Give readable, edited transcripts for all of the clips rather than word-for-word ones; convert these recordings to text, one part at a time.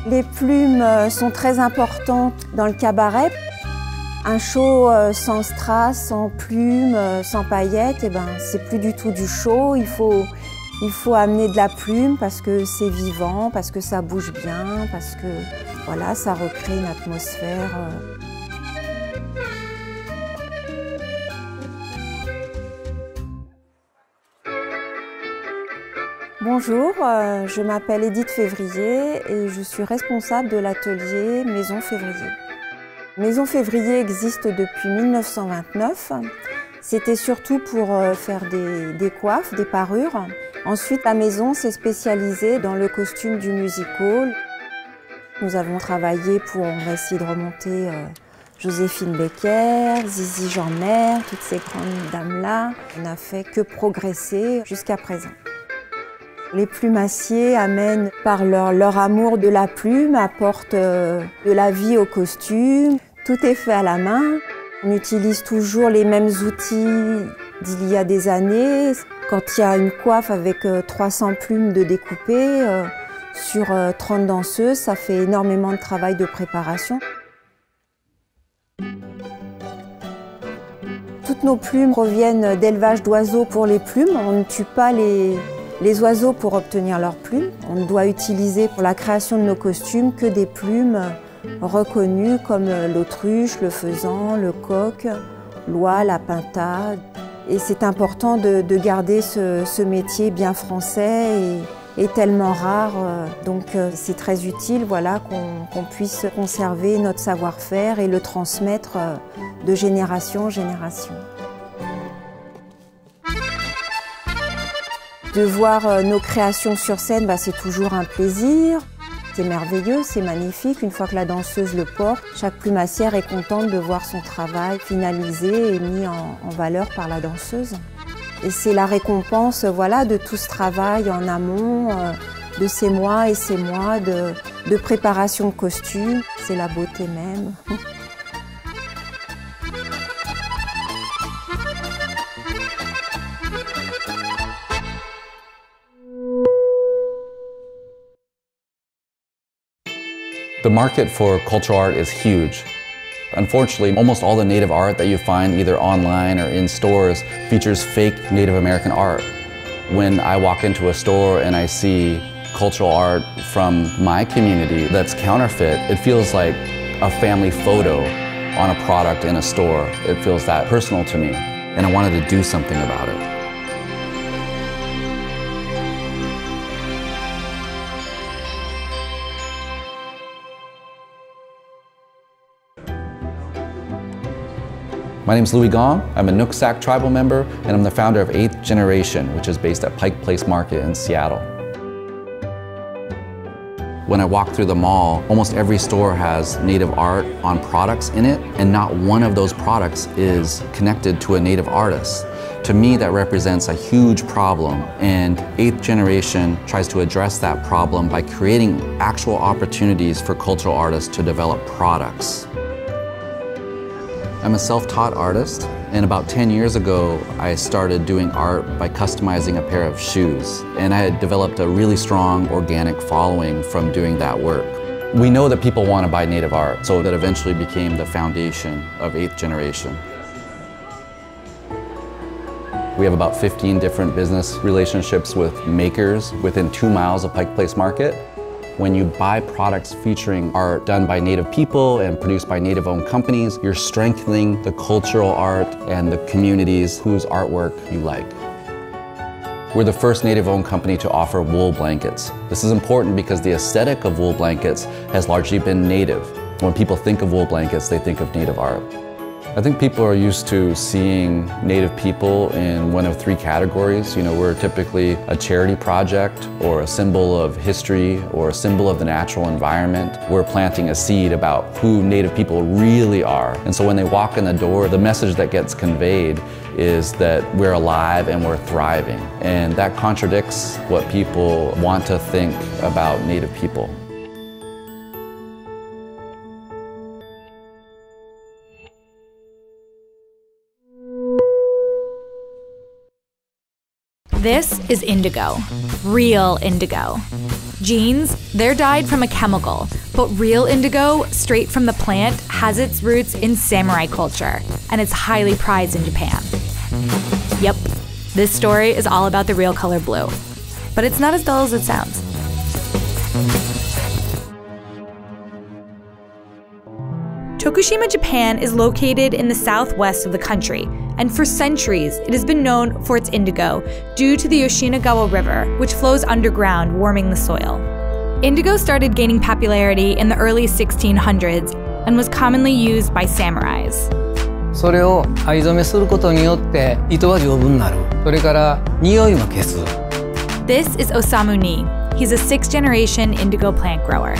Les plumes sont très importantes dans le cabaret. Un show sans strass, sans plumes, sans paillettes, eh ben, c'est plus du tout du show. Il faut amener de la plume parce que c'est vivant, parce que ça bouge bien, parce que voilà, ça recrée une atmosphère. Bonjour, je m'appelle Edith Février et je suis responsable de l'atelier Maison Février. Maison Février existe depuis 1929. C'était surtout pour faire des coiffes, des parures. Ensuite, la maison s'est spécialisée dans le costume du music-hall. Nous avons travaillé pour, on va essayer de remonter Joséphine Baker, Zizi Jeanmaire, toutes ces grandes dames-là. On n'a fait que progresser jusqu'à présent. Les plumassiers amènent, par leur amour de la plume, apportent de la vie au costume. Tout est fait à la main. On utilise toujours les mêmes outils d'il y a des années. Quand il y a une coiffe avec 300 plumes de découpées, sur 30 danseuses, ça fait énormément de travail de préparation. Toutes nos plumes proviennent d'élevage d'oiseaux pour les plumes. On ne tue pas les oiseaux pour obtenir leurs plumes. On ne doit utiliser pour la création de nos costumes que des plumes reconnues comme l'autruche, le faisan, le coq, l'oie, la pintade. Et c'est important de garder ce métier bien français et tellement rare. Donc c'est très utile voilà, qu'on puisse conserver notre savoir-faire et le transmettre de génération en génération. De voir nos créations sur scène, c'est toujours un plaisir. C'est merveilleux, c'est magnifique. Une fois que la danseuse le porte, chaque plumassière est contente de voir son travail finalisé et mis en valeur par la danseuse. Et c'est la récompense voilà, de tout ce travail en amont, de ces mois et ces mois de préparation de costumes. C'est la beauté même. The market for cultural art is huge. Unfortunately, almost all the native art that you find either online or in stores features fake Native American art. When I walk into a store and I see cultural art from my community that's counterfeit, it feels like a family photo on a product in a store. It feels that personal to me, and I wanted to do something about it. My name is Louis Gong. I'm a Nooksack tribal member, and I'm the founder of 8th Generation, which is based at Pike Place Market in Seattle. When I walk through the mall, almost every store has native art on products in it, and not one of those products is connected to a native artist. To me, that represents a huge problem, and 8th Generation tries to address that problem by creating actual opportunities for cultural artists to develop products. I'm a self-taught artist, and about 10 years ago, I started doing art by customizing a pair of shoes. And I had developed a really strong organic following from doing that work. We know that people want to buy native art, so that eventually became the foundation of 8th Generation. We have about 15 different business relationships with makers within 2 miles of Pike Place Market. When you buy products featuring art done by Native people and produced by Native-owned companies, you're strengthening the cultural art and the communities whose artwork you like. We're the first Native-owned company to offer wool blankets. This is important because the aesthetic of wool blankets has largely been Native. When people think of wool blankets, they think of Native art. I think people are used to seeing Native people in one of 3 categories. You know, we're typically a charity project or a symbol of history or a symbol of the natural environment. We're planting a seed about who Native people really are. And so when they walk in the door, the message that gets conveyed is that we're alive and we're thriving. And that contradicts what people want to think about Native people. This is indigo, real indigo. Jeans, they're dyed from a chemical, but real indigo, straight from the plant, has its roots in samurai culture, and it's highly prized in Japan. Yep, this story is all about the real color blue, but it's not as dull as it sounds. Tokushima, Japan is located in the southwest of the country, and for centuries it has been known for its indigo due to the Yoshinagawa River, which flows underground, warming the soil. Indigo started gaining popularity in the early 1600s and was commonly used by samurais. それを藍染めすることによって糸は丈夫になる。それから匂いも消す。This is Osamu Ni. He's a 6th-generation indigo plant grower.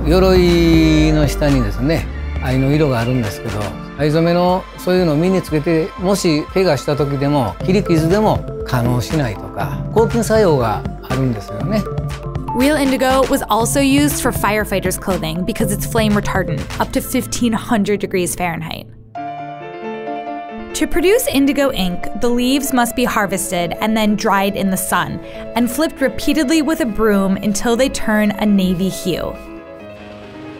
鎧の下にですね、藍の色があるんですけど、藍染めのそういうのを身につけて、もし怪我した時でも切り傷でも化膿しないとか、抗菌作用があるんですよね。Real indigo was also used for firefighters' clothing because it's flame retardant, up to 1,500 degrees Fahrenheit. To produce indigo ink, the leaves must be harvested and then dried in the sun, and flipped repeatedly with a broom until they turn a navy hue.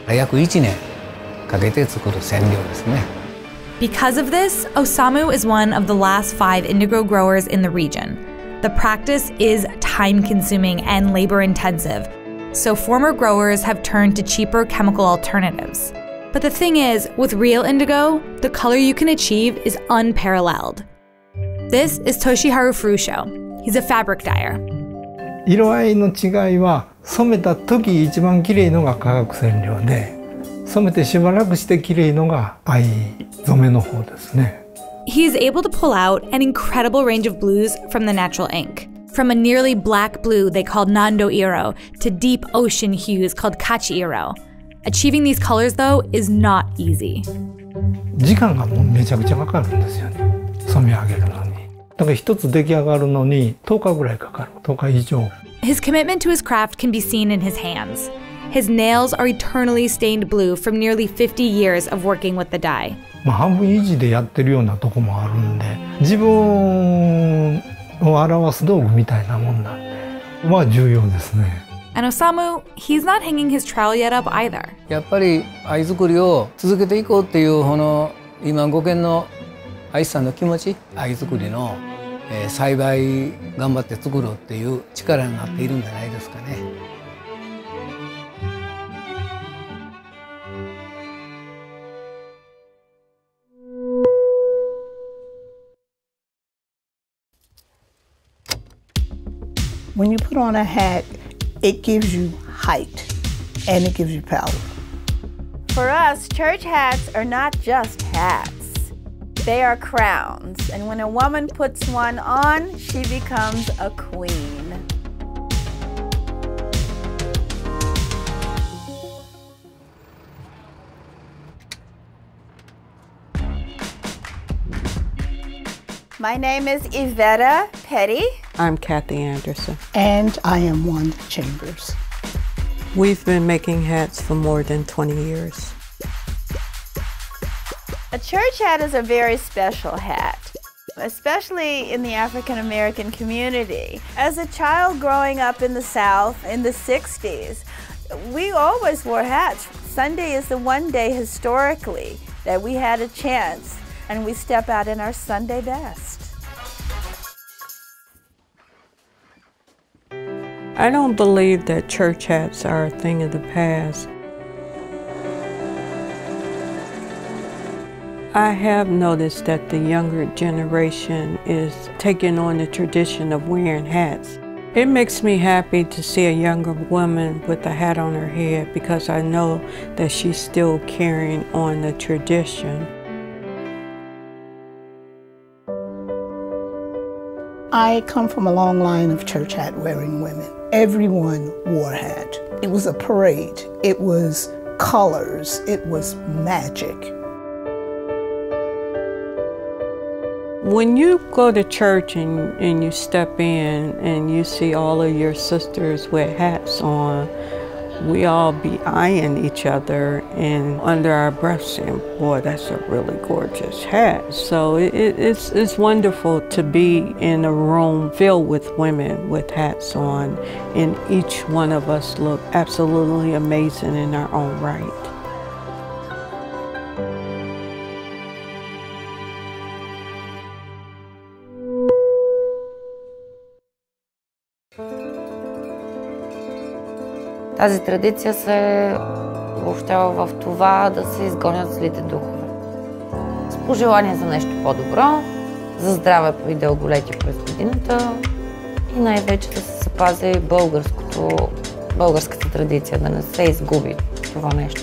約1年かけて作る染料ですね。Because of this, Osamu is one of the last 5 indigo growers in the region. The practice is time-consuming and labor-intensive, so former growers have turned to cheaper chemical alternatives. But the thing is, with real indigo, the color you can achieve is unparalleled. This is Toshiharu Furusho. He's a fabric dyer. 色合いの違いは染めた時一番綺麗のが化学染料で、染めてしばらくして綺麗のが藍染めの方ですね。He is able to pull out an incredible range of blues from the natural ink. From a nearly black blue they called Nando Iro to deep ocean hues called Kachi Iro. Achieving these colors, though, is not easy. 時間がもうめちゃくちゃかかるんですよね。染め上げるのに。だから一つ出来上がるのに10日ぐらいかかる。10日以上。His commitment to his craft can be seen in his hands. His nails are eternally stained blue from nearly 50 years of working with the dye. 半分維持でやってるようなとこもあるんで、自分を表す道具みたいなもんなんで、重要ですね。And Osamu, he's not hanging his trowel yet up either. やっぱり藍作りを続けていこうっていうこの今5軒の藍師さんの気持ち、藍作りの栽培頑張って作ろうっていう力になっているんじゃないですかね。When you put on a hat, it gives you height and it gives you power. For us, church hats are not just hats. They are crowns, and when a woman puts one on, she becomes a queen. My name is Yvetta Petty. I'm Kathy Anderson. And I am Wanda Chambers. We've been making hats for more than 20 years. A church hat is a very special hat, especially in the African American community. As a child growing up in the South in the 60s, we always wore hats. Sunday is the one day historically that we had a chance and we step out in our Sunday best. I don't believe that church hats are a thing of the past. I have noticed that the younger generation is taking on the tradition of wearing hats. It makes me happy to see a younger woman with a hat on her head because I know that she's still carrying on the tradition. I come from a long line of church hat wearing women. Everyone wore a hat. It was a parade. It was colors. It was magic. When you go to church and you step in and you see all of your sisters with hats on, we all be eyeing each other and under our breath saying, boy, that's a really gorgeous hat. So it's wonderful to be in a room filled with women with hats on, and each one of us look absolutely amazing in our own right. Тази традиция се въобщава в това да се изгонят злите духове. С пожелание за нещо по-добро, за здраве и дълголетие през годината и най-вече да се запази българската традиция, да не се изгуби това нещо.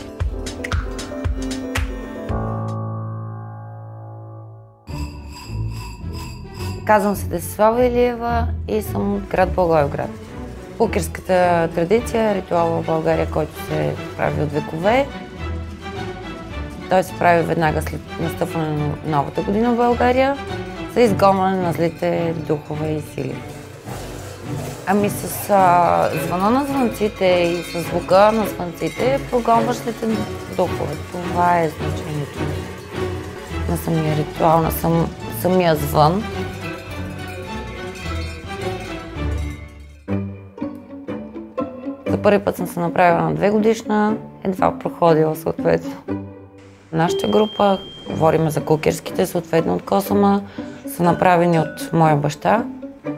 Казвам се Десислава Илиева и съм от град Благоевград. Кукерската традиция е ритуал в България, който се прави от векове. Той се прави веднага след настъпване на новата година в България за изгонване на злите духове и сили. Ами с звъна на звънците и с звука на звънците прогонваш злите духове. Това е значението на самия ритуал, на самия звън. За първи път съм се направила на 2 годишна, едва проходила съответно. Нашата група, говорим за кукерските, съответно от Косама, са направени от моя баща,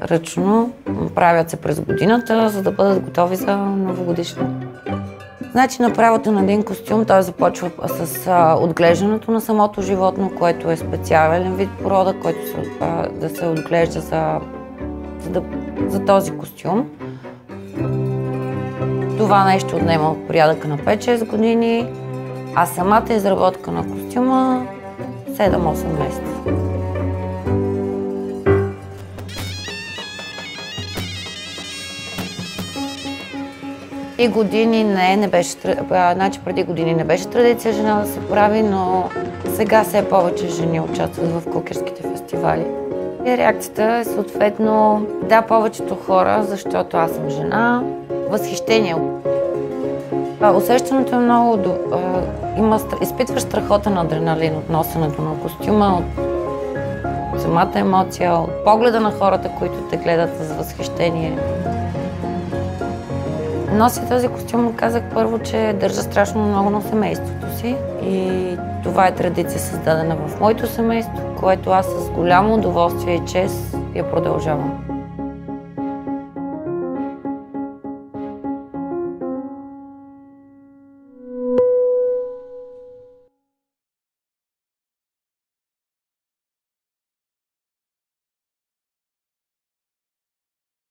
ръчно, правят се през годината, за да бъдат готови за новогодишна. Значи направата на един костюм, той започва с отглеждането на самото животно, което е специален вид порода, който да се отглежда за този костюм. Това нещо отнема от порядъка на 5-6 години, а самата изработка на костюма 7-8 месеца. И години не беше, значи преди години не беше традиция жена да се прави, но сега все повече жени участват в кукерските фестивали. И реакцията е съответно, да, повечето хора, защото аз съм жена, възхищение. Усещането е много... изпитваш страхотен адреналин от носенето на костюма, от самата емоция, от погледа на хората, които те гледат с възхищение. Нося този костюм, казах първо, че държа страшно много на семейството си и това е традиция създадена в моето семейство, което аз с голямо удоволствие и чест я продължавам.